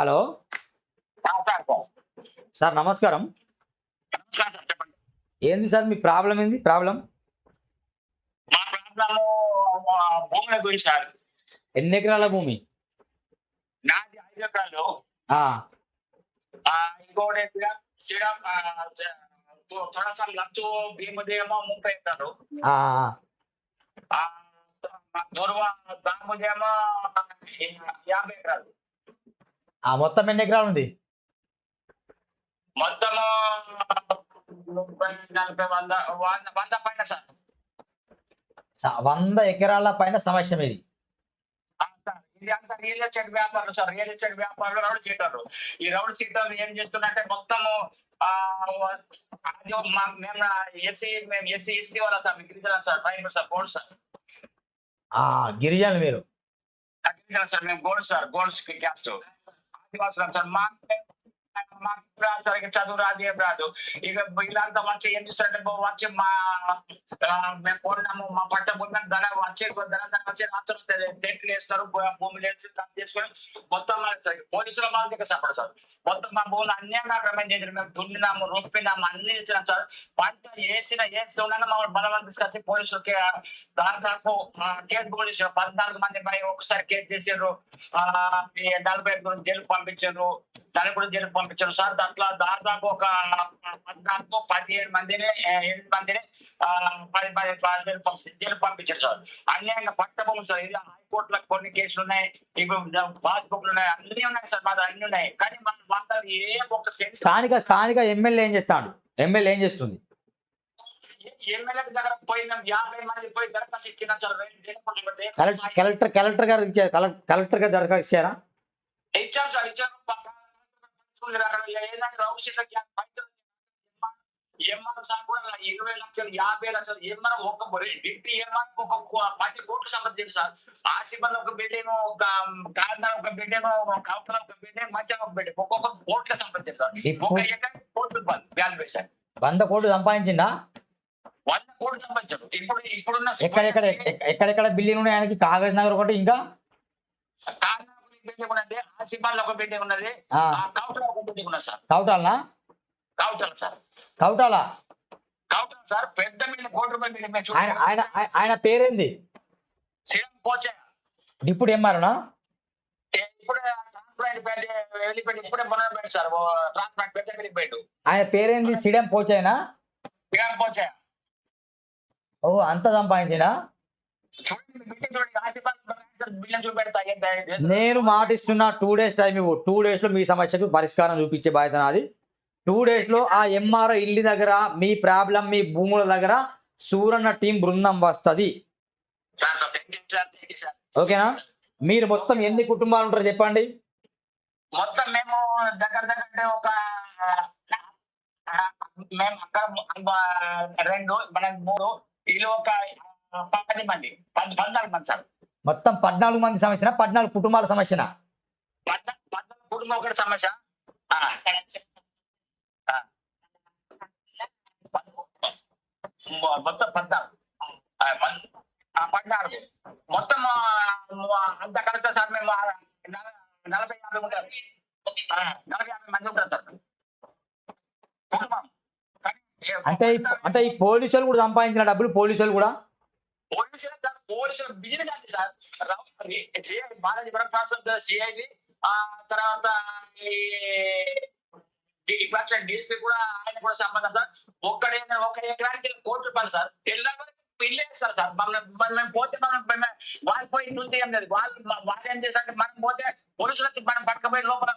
Hello sir sir నమస్కారం. నమస్కారం sir, చెప్పండి. ఏంది సార్ మీ ప్రాబ్లం ఏంది? ప్రాబ్లం మా ప్రాంతంలో భూముల గురించి సార్. ఎన్ని ఎకరాల భూమి? నాది 5 ఎకరాలు. ఆ, ఇంకోటి శ్రీరామ్ థోడాసా లచ్చు భీముదేమో 30 ఎకరాలు. ఆ, దూర్వ దాముదేమో 50 ఎకరాలు. మొత్తం ఎన్ని ఎకరాలు ఉంది? మొత్తము 30, 40, 100 పైన సార్. 100 ఎకరాల పైన సమస్య ఇది. సార్ ఇది అంతా రియల్ ఎస్టేట్ వ్యాపారులు సార్. రియల్ ఎస్టేట్ వ్యాపారులు రౌడ్ చీటర్లు. ఈ రౌడ్ చీటర్లు ఏం చేస్తున్నారంటే మొత్తము మేము ఎస్సీ ఎస్టీ వాళ్ళ సార్, గిరిజన sir, tribal sir, Gond sir. గిరిజనులు మీరు? గిరిజన సార్, మేము గోల్డ్ సార్, గోల్డ్ క్యాస్ట్ ఆదివాసులం సార్. మాకు సరిగ్గా చదువు రాదు, ఏం రాదు. ఇక వీళ్ళంతా వచ్చి ఏం చేస్తారంటే వచ్చి మేము కొన్నాము మా పట్ట భూమి ధర వచ్చి రాష్ట్రం టెంట్లు వేస్తారు, భూములు వేసి చేసుకొని మొత్తం పోలీసుల వాళ్ళ దగ్గర సపడు సార్. మొత్తం మా భూములు అన్యాయంగా క్రమం చేసారు. మేము దున్నినాము, రొప్పినాము, అన్ని చేసినాం సార్. పంట వేస్తున్నాను మమ్మల్ని బలవంతం తీసుకొచ్చి పోలీసులకి దాదాపు కేసు బుక్ చేశారు. 14 మంది పై ఒకసారి కేసు చేశారు. 45 జైలుకు పంపించారు, దానికి కూడా జైలుకు పంపించారు సార్. దాంట్లో దాదాపు ఒక 17 మందిని 8 మందిని 10 జైలు పంపించారు సార్. అన్యాయంగా పట్టబోము సార్. ఇది హైకోర్టులో కొన్ని కేసులు ఉన్నాయి, ఇప్పుడు పాస్బుక్లు ఉన్నాయి, అన్ని ఉన్నాయి సార్. మాది అన్ని ఉన్నాయి. కానీ మన ఏ ఒక స్థానిక ఎమ్మెల్యే ఏం చేస్తాడు? ఎమ్మెల్యే ఏం చేస్తుంది? ఎమ్మెల్యే దగ్గర పోయి 50 మంది పోయి దరఖాస్తు ఇచ్చినా సార్. కలెక్టర్ గారు దరఖాస్తు ఇచ్చారా? ఇచ్చాం సార్, ఇచ్చాము. ఎంఆర్ సార్ కూడా 20 లక్షలు 50 లక్షలు ఎంఆర్ ఒక డిప్టీ ఎంఆర్ ఒక 10 కోట్లు సంబంధించి సార్. ఆసిఫల్ ఒక బిల్డింగ్, ఒక కాకినాడ ఒక బిల్డింగ్, కౌకల ఒక బిల్డింగ్, మధ్య ఒక బిల్డింగ్, ఒక్కొక్క కోట్ల సంబంధించి సార్. ఒక ఎకరం కోట్లు వాల్యూ సార్. 100 కోట్లు సంపాదించిందా? 100 కోట్లు సంపాదించారు. ఇప్పుడున్న ఎక్కడెక్కడ బిల్డింగ్ ఉన్నాయి ఆయనకి? కాగజ్ నగర్ ఒకటి, ఇంకా బిల్డింగ్ ఉన్నది, ఆసిఫాల్ ఒక బిల్డింగ్ ఉన్నది, కౌటల ఒక బిల్డింగ్ ఉన్నది సార్. కౌటాలనా? Kautala sir, Kautala sir. పెద్ద బిల్డింగ్, కోటి రూపాయల బిల్డింగ్. ఆయన పేరేంది? శ్రీరామ్ పోచయ్య. డిప్యూటీ ఎంఆర్నా? ఇప్పుడే వెళ్ళిపోయి ఇప్పుడే మొదలుపెట్టి సార్. ట్రాన్స్ప్లాంట్ పెద్ద వెళ్ళిపోయాడు. ఆయన పేరేంది? శ్రీరామ్ పోచయ్యనా? శ్రీరామ్ పోచయ్య. ఓ, అంత సంపాదించినా? నేను మాటిస్తున్నా, 2 days టైం ఇవ్వు. 2 days లో మీ సమస్యకు పరిష్కారం చూపించే బాధ్యత నాది. 2 days లో ఆ ఎంఆర్ఓ ఇల్లు దగ్గర మీ ప్రాబ్లం, మీ భూముల దగ్గర సూరన్న టీం బృందం వస్తుంది. ఓకేనా? మీరు మొత్తం ఎన్ని కుటుంబాలు ఉంటారో చెప్పండి. మొత్తం మేము దగ్గర ఒక మేము అక్కడ 2 మనం 3 ఇల్లు ఒక 10 మంది 14 మంది సార్. మొత్తం 14 మంది సమస్యనా? 14 కుటుంబాల సమస్యనా? 14 కుటుంబం ఒకటి సమస్య. మొత్తం 14 మొత్తం అంత కలిసి సార్. మేము 40-50 ఉంటారు. 40-50 మంది ఉంటారు సార్ కుటుంబం. అంటే ఈ పోలీసులు కూడా సంపాదించిన డబ్బులు, పోలీసులు బిజినెస్ అంటే sir. CI Balaji Prasad CID, తర్వాత డిఎస్పీ కూడా, ఆయన కూడా సంబంధం సార్. ఒక ఎకరానికి 1 కోటి రూపాయలు సార్. ఇల్లే ఇస్తారు సార్. మేము పోతే వాళ్ళు పోయి నుంచి ఏం లేదు. వాళ్ళు ఏం చేశారంటే మనం పోతే పోలీసులు వచ్చి మనం పట్టుకపోయి లోపల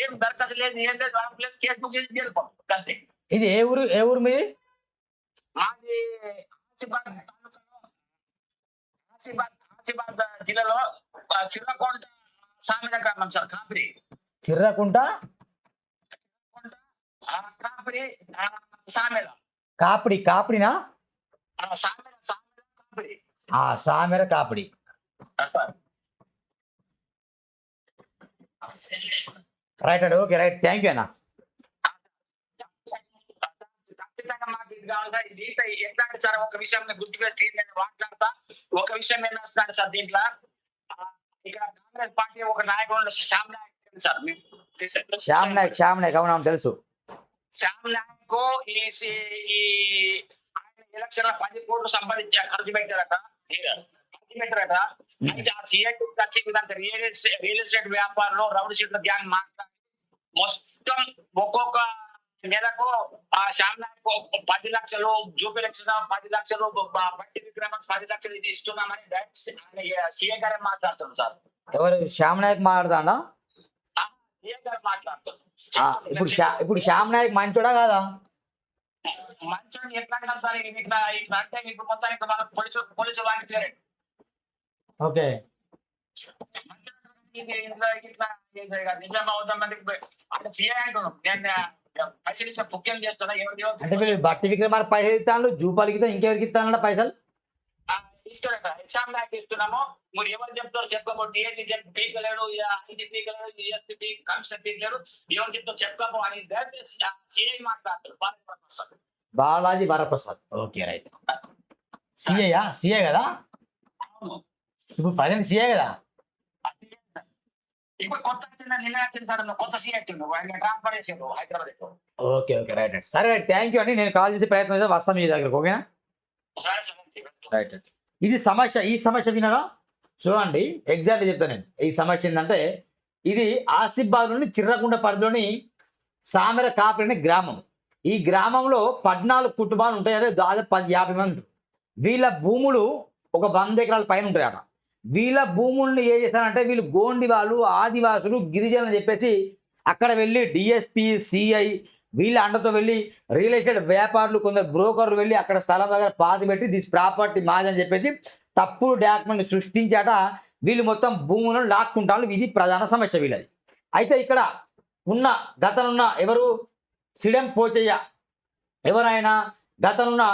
ఏం దరఖాస్తు లేదు, ఏం లేదు. ప్లేస్ కేసు బుక్ చేసి వెళ్ళిపోతాం అంతే. ఇది ఏ ఊరు మీది? మాది ఆసిఫాబాద్ జిల్లాలో చిర్రకుంట సామెత గ్రామం సార్. చిర్రకుంట సామెల కాపిడినా? సామెర కాపిడి. రైట్ అండి, ఓకే, రైట్, థ్యాంక్ యూ అన్న. మాకు ఇది కావాలి సార్. దీంట్లో ఎట్లా అంటే సార్, ఒక విషయం గుర్తుపెట్టి నేను మాట్లాడతా. ఒక విషయం ఏం వస్తున్నాడు సార్ దీంట్లో. ఇక్కడ కాంగ్రెస్ పార్టీ ఒక నాయకుడు శ్యామ్ నాయక్ సార్. శ్యామ్ నాయక్ అవును తెలుసు. శ్యామ్ నాయక్ ఈ ఎలక్షన్ 10 కోట్లు ఖర్చు పెట్టారట. అయితే ఆ సీఐ వచ్చి ఇదంతా రియల్ ఎస్టేట్ వ్యాపారంలో రౌడీ షీట్ల గ్యాంగ్ మాట్లాడి మొత్తం ఒక్కొక్క నెలకు ఆ శ్యామ్ నాయక్ 10 లక్షలు, జూపీ లక్షలు 10 లక్షలు, బట్టి విక్రమం 10 లక్షలు ఇది ఇస్తున్నామని సీఐ గారే మాట్లాడుతున్నారు సార్. ఎవరు శ్యామ్ నాయక్ మాట్లాడతాడా? సీఐ గారు మాట్లాడుతున్నారు. ఇప్పుడు శ్యామ్ నాయక్ మంచోడా కాదా? మంచోడు ఎట్లా అంటాం సార్? ఇట్లా అంటే ఇప్పుడు మొత్తానికి మన పోలీసు వారికి చేరండి. ఓకే అంటే మీరు బట్టి విక్రమార్ పైసలు ఇస్తాను, జూపాలకి ఇంకెవరికి ఇస్తానట పైసలు ఇస్తున్నాము. మీరు ఎవరు చెప్తారో చెప్పుకోబోదు. డిఎస్సీ పీకలేడు, ఐటీ పీకలేడు, జిఎస్టీ కమిషన్ పీకలేడు, ఎవరు చెప్తారో చెప్పుకోబో అని సిఐ మాట్లాడతారు. Balaji Varaprasad. Okay right. CI కదా ఇప్పుడు ప్రజెంట్ సిఐ కదా. ఇప్పుడు కొత్త కొత్త సీఐ వచ్చిండు, ట్రాన్స్ఫర్ చేసిండు హైదరాబాద్. ఓకే రైట్ సరే రైట్. థ్యాంక్ యూ అండి. నేను కాల్ చేసే ప్రయత్నం చేస్తే వస్తాను మీ దగ్గరకు. ఓకేనా రైట్. ఇది సమస్య. ఈ సమస్య వినరా చూడండి, ఎగ్జాక్ట్లీ చెప్తాను నేను. ఈ సమస్య ఏంటంటే ఇది ఆసిఫాబాద్ నుండి చిర్రకుంట పరిధిలోని సామెర కాపరి అనే గ్రామం. ఈ గ్రామంలో 14 కుటుంబాలు ఉంటాయంటే దాదాపు 50 మంది. వీళ్ళ భూములు ఒక 100 ఎకరాల పైన ఉంటాయట. వీళ్ళ భూముల్ని ఏం చేస్తారంటే వీళ్ళు గోండి వాళ్ళు, ఆదివాసులు, గిరిజనులు చెప్పేసి అక్కడ వెళ్ళి డిఎస్పీ, సిఐ వీళ్ళ అండతో వెళ్ళి రియల్ ఎస్టేట్ వ్యాపారులు, కొందరు బ్రోకర్లు వెళ్ళి అక్కడ స్థలం దగ్గర పాతి పెట్టి దిస్ ప్రాపర్టీ మాదని చెప్పేసి తప్పుడు డాక్యుమెంట్ సృష్టించాట. వీళ్ళు మొత్తం భూములను లాక్కుంటారు. ఇది ప్రధాన సమస్య వీళ్ళది. అయితే ఇక్కడ ఉన్న గతంలో ఎవరు సిడెం పోచయ్య ఎవరైనా గతంలో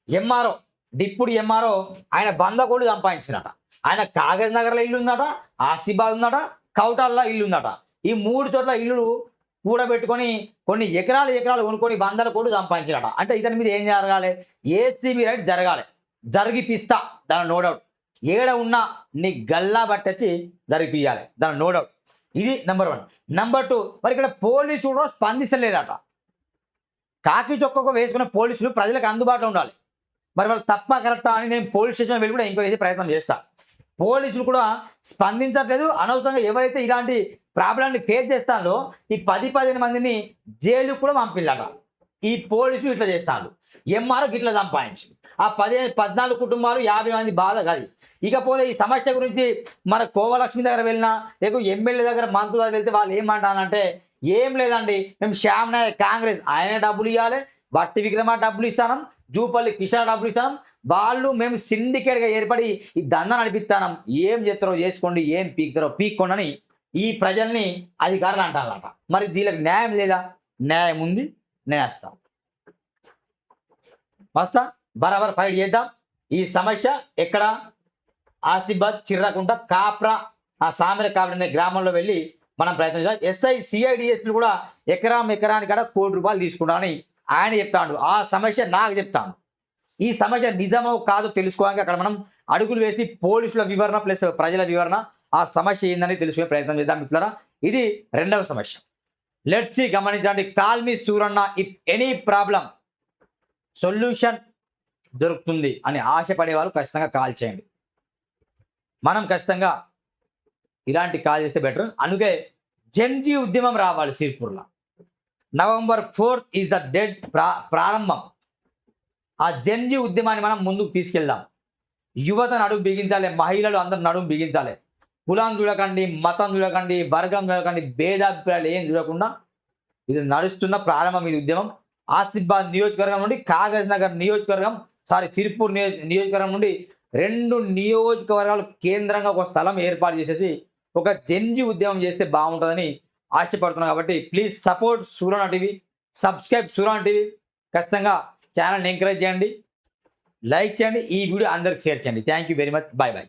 ఎంఆర్ఓ, డిప్యూటీ ఎంఆర్ఓ, ఆయన 100 కోట్లు సంపాదించినట. ఆయన కాగజ్ నగర్లో ఇల్లు ఉందట, ఆసిఫాబాద్ ఉందట, కౌటాల్లో ఇల్లు ఉందట. ఈ 3 చోట్ల ఇల్లు కూడబెట్టుకొని కొన్ని ఎకరాలు కొనుక్కొని 100 కోట్లు సంపాదించినట. అంటే ఇతని మీద ఏం జరగాలి? ఏసీబీ రైట్ జరగాలి. జరిగిపిస్తా, దాని నో డౌట్. ఏడ ఉన్నా నీ గల్లా పట్టచ్చి జరిగిపియాలి, దాని నో డౌట్. ఇది నెంబర్ 1. నెంబర్ 2, మరి ఇక్కడ పోలీసులు కూడా స్పందిస్తలేదట. కాకి చొక్కకు వేసుకున్న పోలీసులు ప్రజలకు అందుబాటులో ఉండాలి. మరి వాళ్ళు తప్ప కరెక్టా అని నేను పోలీస్ స్టేషన్ వెళ్ళి కూడా ఎంక్వైరీ చేసే ప్రయత్నం చేస్తా. పోలీసులు కూడా స్పందించట్లేదు. అనవసరంగా ఎవరైతే ఇలాంటి ప్రాబ్లాన్ని ఫేస్ చేస్తానో ఈ 10-15 మందిని జైలుకు కూడా పంపిల్లట. ఈ పోలీసులు ఇట్లా చేస్తాను. ఎంఆర్ఓకి ఇట్లా సంపాదించి ఆ 14 కుటుంబాలు 50 మంది బాధ కాదు. ఇకపోతే ఈ సమస్య గురించి మన కోవలక్ష్మి దగ్గర వెళ్ళినా, లేకపోతే ఎమ్మెల్యే దగ్గర, మంత్రుల దగ్గర వెళ్తే వాళ్ళు ఏమంటానంటే ఏం లేదండి, మేము శ్యామ్ నాయక్ కాంగ్రెస్ ఆయన డబ్బులు ఇవ్వాలి, బట్టి విక్రమ డబ్బులు ఇస్తాం, జూపల్లి కిషన్ డబ్బులు ఇస్తాం, వాళ్ళు మేము సిండికేట్గా ఏర్పడి ఈ దందా నడిపిస్తాం, ఏం చేస్తారో చేసుకోండి, ఏం పీకుతారో పీక్కోండి ఈ ప్రజల్ని అధికారులు అంటారన్నమాట. మరి దీనికి న్యాయం లేదా? న్యాయం ఉంది, నేను వస్తా బరాబర్ ఫైట్ చేద్దాం. ఈ సమస్య ఎక్కడ? ఆసిఫాబాద్ చిర్రకుంట కాప్రా ఆ సామెర కాపరి అనే గ్రామంలో వెళ్ళి మనం ప్రయత్నం చేద్దాం. ఎస్ఐ, సిఐ, డిఎస్పీలు కూడా ఎకరానికి కూడా 1 కోటి రూపాయలు తీసుకుంటామని ఆయన చెప్తాడు. ఆ సమస్య నాకు చెప్తాను. ఈ సమస్య నిజమో కాదో తెలుసుకోవడానికి అక్కడ మనం అడుగులు వేసి పోలీసుల వివరణ ప్లస్ ప్రజల వివరణ ఆ సమస్య ఏందని తెలుసుకునే ప్రయత్నం చేద్దాం మిత్రులారా. ఇది 2వ సమస్య. లెట్స్ సీ, గమనించండి. Call me Suranna if any problem, solution దొరుకుతుంది అని ఆశపడే వాళ్ళు ఖచ్చితంగా కాల్ చేయండి. మనం ఖచ్చితంగా ఇలాంటి కాల్ చేస్తే బెటర్. అందుకే జన్జీ ఉద్యమం రావాలి సిర్పూర్లో. November 4th is the date ప్రారంభం. ఆ జన్జీ ఉద్యమాన్ని మనం ముందుకు తీసుకెళ్దాం. యువతను అడుగు బిగించాలి, మహిళలు అందరూ నడుము బిగించాలి. కులం చూడకండి, మతం చూడకండి, వర్గం చూడకండి, భేదాభిప్రాయాలు ఏం చూడకుండా ఇది నడుస్తున్న ప్రారంభం ఈ ఉద్యమం. ఆసిఫాబాద్ నియోజకవర్గం నుండి కాగజ్ నగర్ నియోజకవర్గం, సిర్పూర్ నియోజకవర్గం నుండి 2 నియోజకవర్గాలు కేంద్రంగా ఒక స్థలం ఏర్పాటు చేసేసి ఒక జన్జీ ఉద్యమం చేస్తే బాగుంటుందని ఆశపడుతున్నాను. కాబట్టి please support Suranna TV, subscribe Suranna TV. ఖచ్చితంగా ఛానల్ని ఎంకరేజ్ చేయండి, లైక్ చేయండి, ఈ వీడియో అందరికి షేర్ చేయండి. Thank you very much. Bye bye.